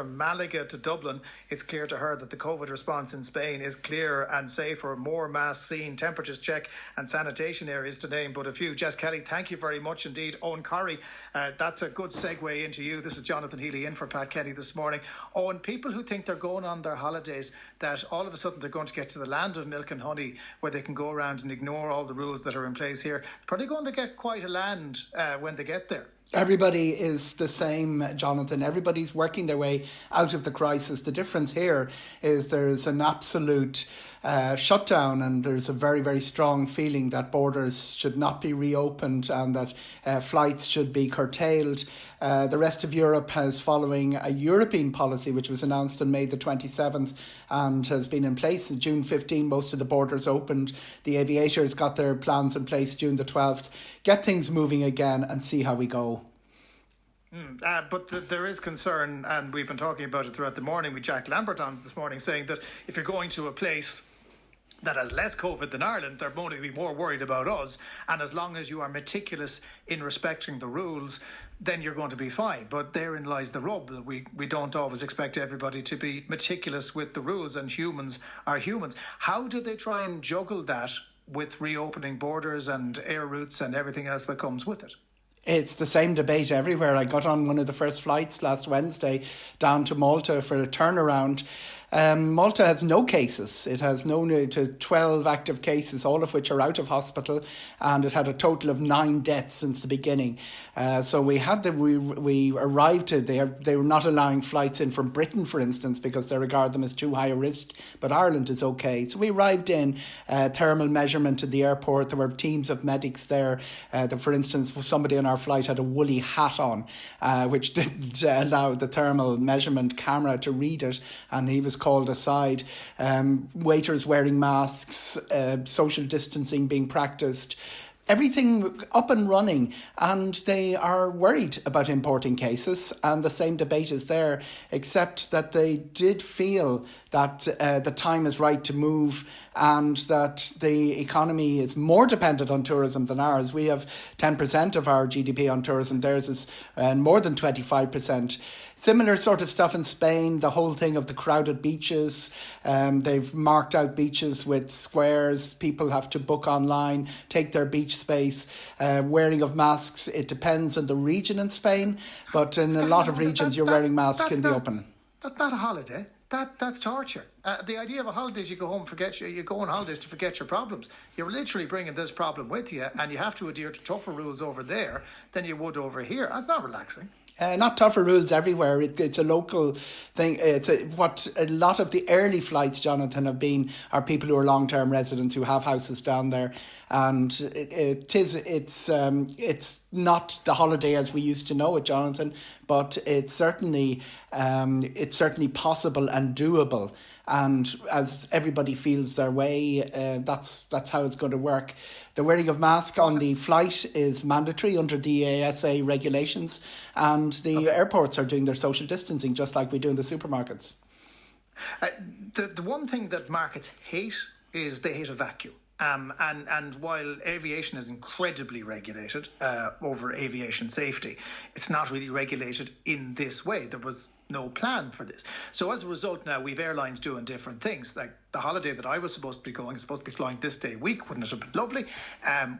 from Malaga to Dublin, it's clear to her that the COVID response in Spain is clear and safer, more masks seen, temperatures check and sanitation areas to name but a few. Jess Kelly, thank you very much indeed. Eoghan Corry, that's a good segue into you. This is Jonathan Healy in for Pat Kenny this morning. Eoghan, people who think they're going on their holidays, that all of a sudden they're going to get to the land of milk and honey where they can go around and ignore all the rules that are in place here, probably going to get quite a land when they get there. Everybody is the same, Jonathan. Everybody's working their way out of the crisis. The difference here is there's an absolute shutdown, and there's a very, very strong feeling that borders should not be reopened and that flights should be curtailed. The rest of Europe is following a European policy which was announced on May the 27th and has been in place. On June 15, most of the borders opened. The aviators got their plans in place June the 12th. Get things moving again and see how we go. But there is concern, and we've been talking about it throughout the morning with Jack Lambert on this morning, saying that if you're going to a place that has less COVID than Ireland, they're going to be more worried about us. And as long as you are meticulous in respecting the rules, then you're going to be fine. But therein lies the rub, that we don't always expect everybody to be meticulous with the rules, and humans are humans. How do they try and juggle that with reopening borders and air routes and everything else that comes with it? It's the same debate everywhere. I got on one of the first flights last Wednesday down to Malta for a turnaround. Malta has no cases. It has 12 active cases, all of which are out of hospital, and it had a total of 9 deaths since the beginning. So we arrived to there. They were not allowing flights in from Britain, for instance, because they regard them as too high a risk. But Ireland is okay. So we arrived in thermal measurement at the airport. There were teams of medics there. For instance, somebody on our flight had a woolly hat on, which didn't allow the thermal measurement camera to read it, and he was called aside. Waiters wearing masks, social distancing being practiced, everything up and running, and they are worried about importing cases, and the same debate is there, except that they did feel that the time is right to move, and that the economy is more dependent on tourism than ours. We have 10% of our GDP on tourism. Theirs is more than 25%. Similar sort of stuff in Spain, the whole thing of the crowded beaches. They've marked out beaches with squares. People have to book online, take their beach space. Wearing of masks, it depends on the region in Spain, but in a lot of regions you're wearing masks in the open. That's not a holiday. That's torture. The idea of a holiday is you go on holidays to forget your problems. You're literally bringing this problem with you, and you have to adhere to tougher rules over there than you would over here. That's not relaxing. Not tougher rules everywhere. It's a local thing. What a lot of the early flights, Jonathan, have been are people who are long-term residents who have houses down there, and it's not the holiday as we used to know it, Jonathan, but it's certainly possible and doable. And as everybody feels their way, that's how it's going to work. The wearing of mask on the flight is mandatory under DASA regulations, and the airports are doing their social distancing just like we do in the supermarkets. The one thing that markets hate is they hate a vacuum. And while aviation is incredibly regulated over aviation safety, it's not really regulated in this way. There was no plan for this. So as a result, now we've airlines doing different things. Like the holiday that I was supposed to be flying this day week, wouldn't it have been lovely,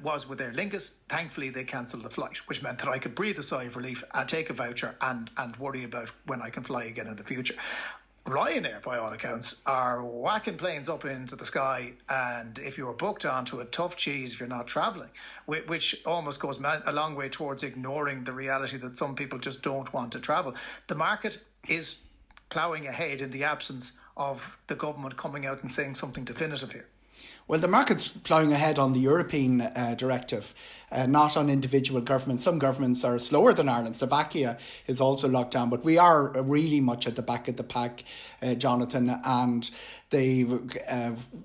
was with Aer Lingus. Thankfully, they cancelled the flight, which meant that I could breathe a sigh of relief, take a voucher and worry about when I can fly again in the future. Ryanair, by all accounts, are whacking planes up into the sky, and if you're booked onto a tough cheese if you're not travelling, which almost goes a long way towards ignoring the reality that some people just don't want to travel. The market is ploughing ahead in the absence of the government coming out and saying something definitive here. Well, the market's ploughing ahead on the European directive, not on individual governments. Some governments are slower than Ireland. Slovakia is also locked down, but we are really much at the back of the pack, Jonathan, and the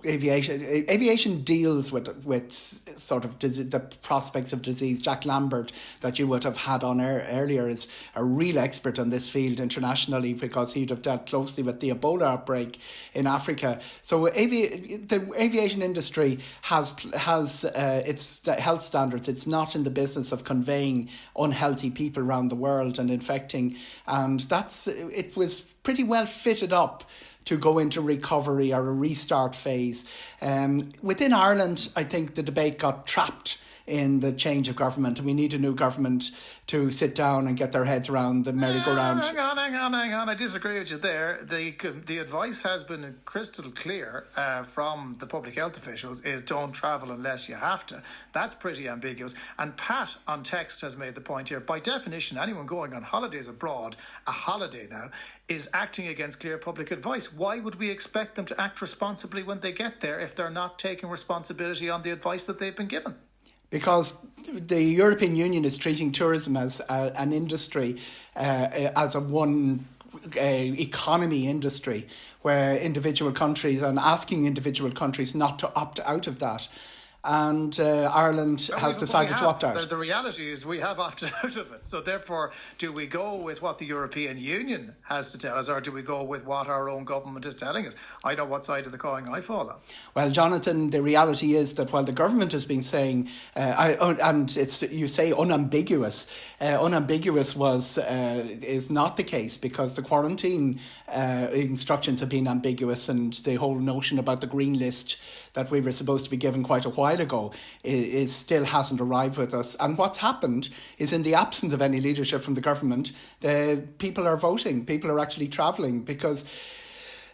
aviation deals with sort of the prospects of disease. Jack Lambert, that you would have had on earlier, is a real expert on this field internationally because he'd have dealt closely with the Ebola outbreak in Africa. So the aviation industry has its health standards, its It's not in the business of conveying unhealthy people around the world and infecting. And it was pretty well fitted up to go into recovery or a restart phase. Within Ireland, I think the debate got trapped in the change of government, and we need a new government to sit down and get their heads around the merry-go-round. Hang on. I disagree with you there. The advice has been crystal clear from the public health officials is don't travel unless you have to. That's pretty ambiguous. And Pat on text has made the point here. By definition, anyone going on holidays abroad, a holiday now, is acting against clear public advice. Why would we expect them to act responsibly when they get there if they're not taking responsibility on the advice that they've been given? Because the European Union is treating tourism as an industry, as a one economy industry, where individual countries, and asking individual countries not to opt out of that. And Ireland has decided to opt out. The reality is we have opted out of it. So therefore, do we go with what the European Union has to tell us, or do we go with what our own government is telling us? I know what side of the coin I fall on. Well, Jonathan, the reality is that while the government has been saying, and you say unambiguous, unambiguous is not the case, because the quarantine instructions have been ambiguous, and the whole notion about the green list that we were supposed to be given quite a while ago is still hasn't arrived with us. And what's happened is, in the absence of any leadership from the government, the people are voting. People are actually travelling, because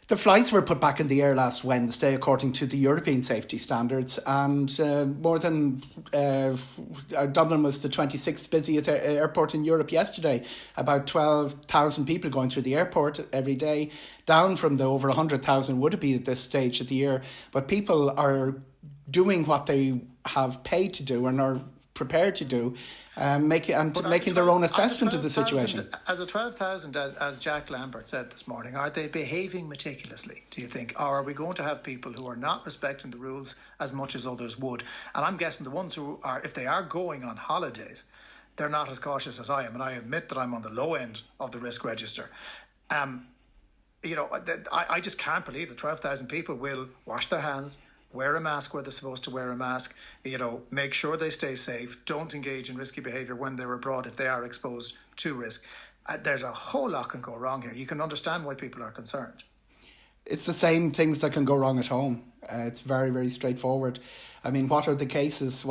the flights were put back in the air last Wednesday according to the European safety standards, and Dublin was the 26th busiest airport in Europe yesterday. About 12,000 people going through the airport every day, down from the over 100,000 would it be at this stage of the year. But people are doing what they have paid to do and are prepared to do, making their own assessment of the situation. As a 12,000, as Jack Lambert said this morning, are they behaving meticulously, do you think? Or are we going to have people who are not respecting the rules as much as others would? And I'm guessing the ones who are, if they are going on holidays, they're not as cautious as I am. And I admit that I'm on the low end of the risk register. I just can't believe that 12,000 people will wash their hands, wear a mask where they're supposed to wear a mask, make sure they stay safe, don't engage in risky behaviour when they're abroad if they are exposed to risk. There's a whole lot can go wrong here. You can understand why people are concerned. It's the same things that can go wrong at home. It's very, very straightforward. I mean, what are the cases?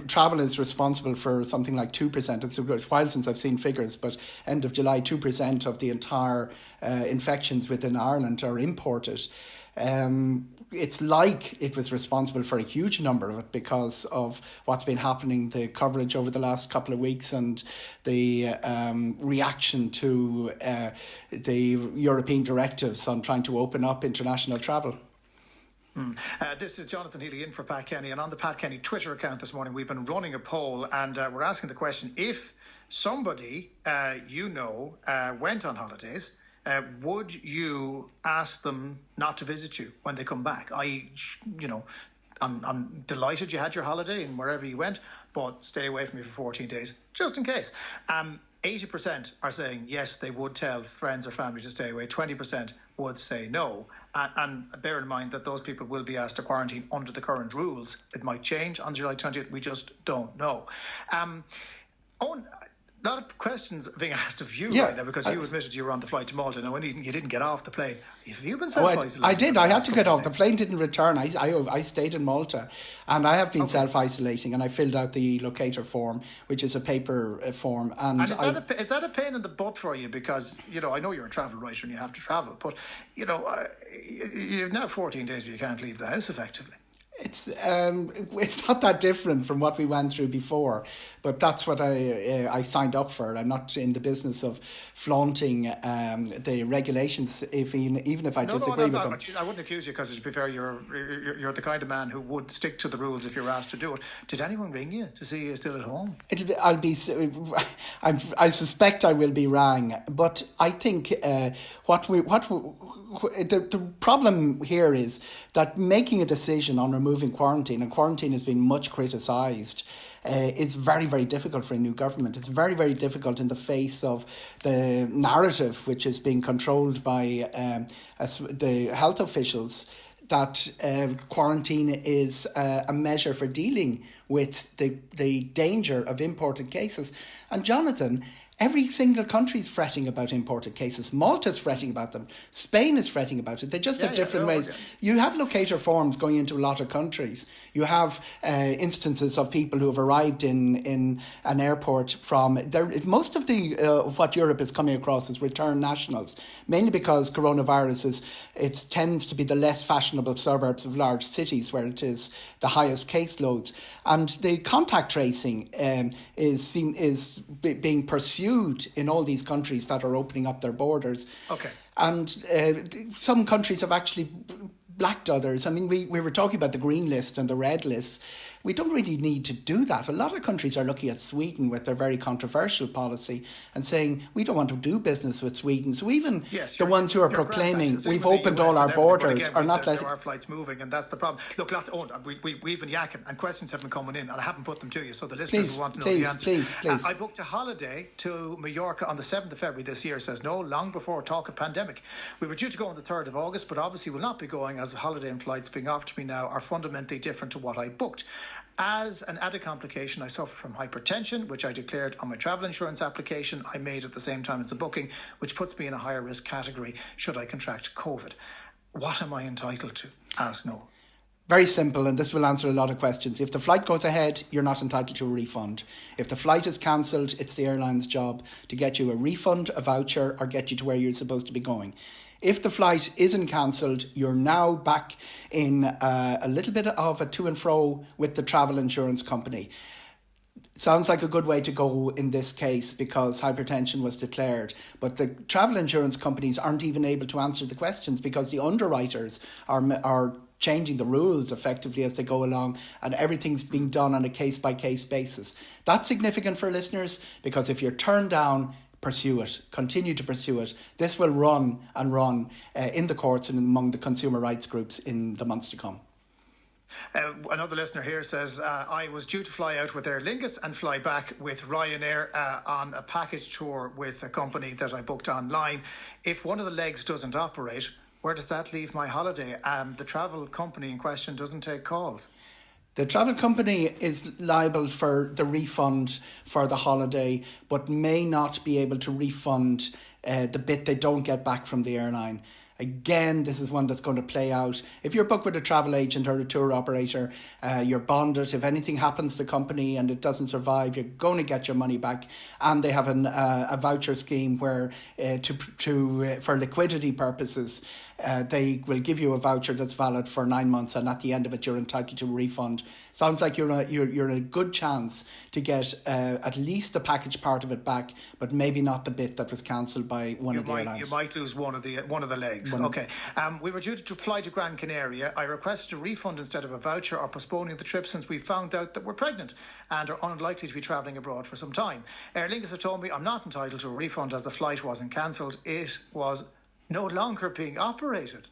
Travel is responsible for something like 2%. It's a while since I've seen figures, but end of July, 2% of the entire infections within Ireland are imported. It's like it was responsible for a huge number of it because of what's been happening, the coverage over the last couple of weeks, and the reaction to the European directives on trying to open up international travel. This is Jonathan Healy in for Pat Kenny, and on the Pat Kenny Twitter account this morning we've been running a poll, and we're asking the question: if somebody went on holidays, would you ask them not to visit you when they come back? I'm delighted you had your holiday and wherever you went, but stay away from me for 14 days, just in case. 80% are saying yes, they would tell friends or family to stay away. 20% would say no. And bear in mind that those people will be asked to quarantine under the current rules. It might change on July 20th. We just don't know. A lot of questions being asked of you right now, because you admitted you were on the flight to Malta. Now, when you didn't get off the plane, have you been self-isolating? I did. I had to get off. The plane didn't return. I stayed in Malta, and I have been self-isolating, and I filled out the locator form, which is a paper form. And is that a pain in the butt for you? Because, I know you're a travel writer and you have to travel, but, you've now 14 days where you can't leave the house effectively. It's not that different from what we went through before, but that's what I signed up for. I'm not in the business of flaunting the regulations, even if I disagree with them. I wouldn't accuse you, because to be fair, you're the kind of man who would stick to the rules if you're asked to do it. Did anyone ring you to see you still at home? I suspect I will be rang, but I think the problem here is that making a decision on removing quarantine, and quarantine has been much criticised, is very, very difficult for a new government. It's very, very difficult in the face of the narrative which is being controlled by the health officials, that quarantine is a measure for dealing with the danger of imported cases. And Jonathan, every single country is fretting about imported cases. Malta's fretting about them. Spain is fretting about it. They just have different ways. Okay. You have locator forms going into a lot of countries. You have instances of people who have arrived in an airport from there. Most of of what Europe is coming across is return nationals, mainly because coronavirus it tends to be the less fashionable suburbs of large cities where it is the highest caseloads, and the contact tracing is being pursued in all these countries that are opening up their borders. Okay. And some countries have actually blacked others. I mean, we were talking about the green list and the red list. We don't really need to do that. A lot of countries are looking at Sweden with their very controversial policy and saying, we don't want to do business with Sweden. So even the ones who are proclaiming we've opened all our borders are not letting... There are flights moving, and that's the problem. Look, we've been yakking, and questions have been coming in, and I haven't put them to you, so the listeners will want to know the answer. Please. I booked a holiday to Mallorca on the 7th of February this year, says no, long before talk of pandemic. We were due to go on the 3rd of August, but obviously will not be going, as holiday and flights being offered to me now are fundamentally different to what I booked. As an added complication, I suffer from hypertension, which I declared on my travel insurance application I made at the same time as the booking, which puts me in a higher risk category should I contract COVID. What am I entitled to? Ask Noel. Very simple, and this will answer a lot of questions. If the flight goes ahead, you're not entitled to a refund. If the flight is cancelled, it's the airline's job to get you a refund, a voucher, or get you to where you're supposed to be going. If the flight isn't cancelled, you're now back in a little bit of a to and fro with the travel insurance company. Sounds like a good way to go in this case because hypertension was declared. But the travel insurance companies aren't even able to answer the questions because the underwriters are changing the rules effectively as they go along, and everything's being done on a case-by-case basis. That's significant for listeners because if you're turned down, pursue it. Continue to pursue it. This will run in the courts and among the consumer rights groups in the months to come. Another listener here says, I was due to fly out with Aer Lingus and fly back with Ryanair on a package tour with a company that I booked online. If one of the legs doesn't operate, where does that leave my holiday? The travel company in question doesn't take calls. The travel company is liable for the refund for the holiday, but may not be able to refund the bit they don't get back from the airline. Again, this is one that's going to play out. If you're booked with a travel agent or a tour operator, you're bonded. If anything happens to the company and it doesn't survive, you're going to get your money back. And they have a voucher scheme where for liquidity purposes, they will give you a voucher that's valid for 9 months, and at the end of it, you're entitled to a refund. Sounds like you're in a good chance to get at least the package part of it back, but maybe not the bit that was cancelled by one of the airlines. You might lose one of the legs. Okay. We were due to fly to Gran Canaria. I requested a refund instead of a voucher or postponing the trip since we found out that we're pregnant and are unlikely to be travelling abroad for some time. Aer Lingus have told me I'm not entitled to a refund as the flight wasn't cancelled. It was no longer being operated.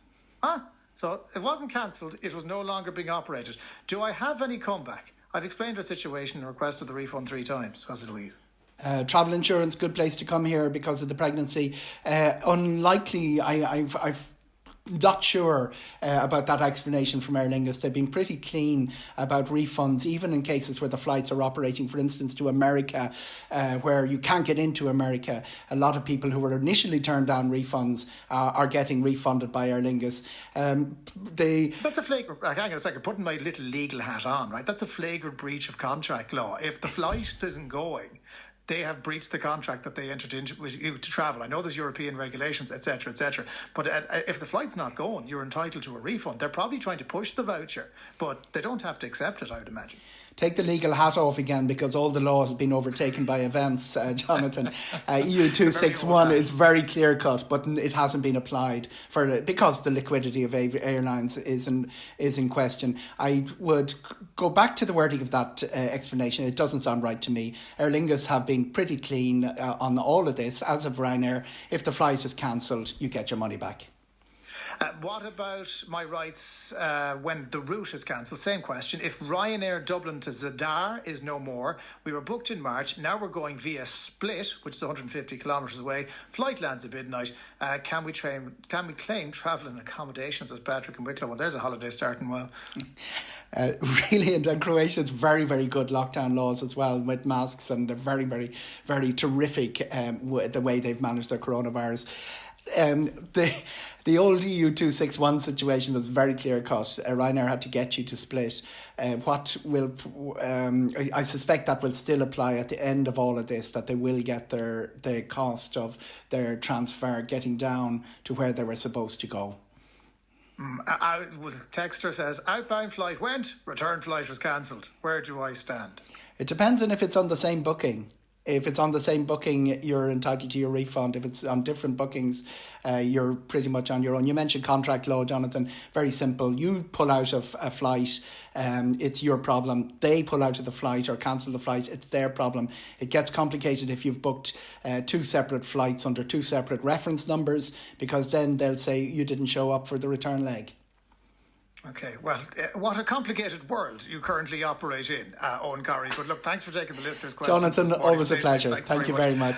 So it wasn't cancelled, it was no longer being operated. Do I have any comeback? I've explained our situation and requested the refund 3 times. How's Louise? Travel insurance, good place to come here because of the pregnancy. Unlikely, I'm not sure about that explanation from Aer Lingus. They've been pretty clean about refunds, even in cases where the flights are operating, for instance, to America, where you can't get into America. A lot of people who were initially turned down refunds are getting refunded by Aer Lingus. That's a flagrant, hang on a second, putting my little legal hat on, right? That's a flagrant breach of contract law. If the flight isn't going, they have breached the contract that they entered into with you to travel. I know there's European regulations, etc., etc. But if the flight's not going, you're entitled to a refund. They're probably trying to push the voucher, but they don't have to accept it, I would imagine. Take the legal hat off again because all the law has been overtaken by events, Jonathan. EU 261 is very clear cut, but it hasn't been applied because the liquidity of airlines is in question. I would go back to the wording of that explanation. It doesn't sound right to me. Aer Lingus have been pretty clean on all of this, as of Ryanair. If the flight is cancelled, you get your money back. What about my rights when the route is cancelled? Same question. If Ryanair Dublin to Zadar is no more, we were booked in March, now we're going via Split, which is 150 kilometres away, flight lands at midnight, can we claim travel and accommodations, as Patrick and Wicklow? Well, there's a holiday starting well. Really, and Croatia's very, very good lockdown laws as well, with masks, and they're very, very, very terrific the way they've managed their coronavirus. The old EU 261 situation was very clear cut. Ryanair had to get you to Split. I suspect that will still apply at the end of all of this, that they will get the cost of their transfer getting down to where they were supposed to go. Texter says, outbound flight went, return flight was cancelled. Where do I stand? It depends on if it's on the same booking. If it's on the same booking, you're entitled to your refund. If it's on different bookings, you're pretty much on your own. You mentioned contract law, Jonathan. Very simple. You pull out of a flight, it's your problem. They pull out of the flight or cancel the flight, it's their problem. It gets complicated if you've booked two separate flights under two separate reference numbers, because then they'll say you didn't show up for the return leg. Okay, well, what a complicated world you currently operate in, Eoghan Corry. But look, thanks for taking the listeners' questions. Jonathan, always a pleasure. Thank you very much.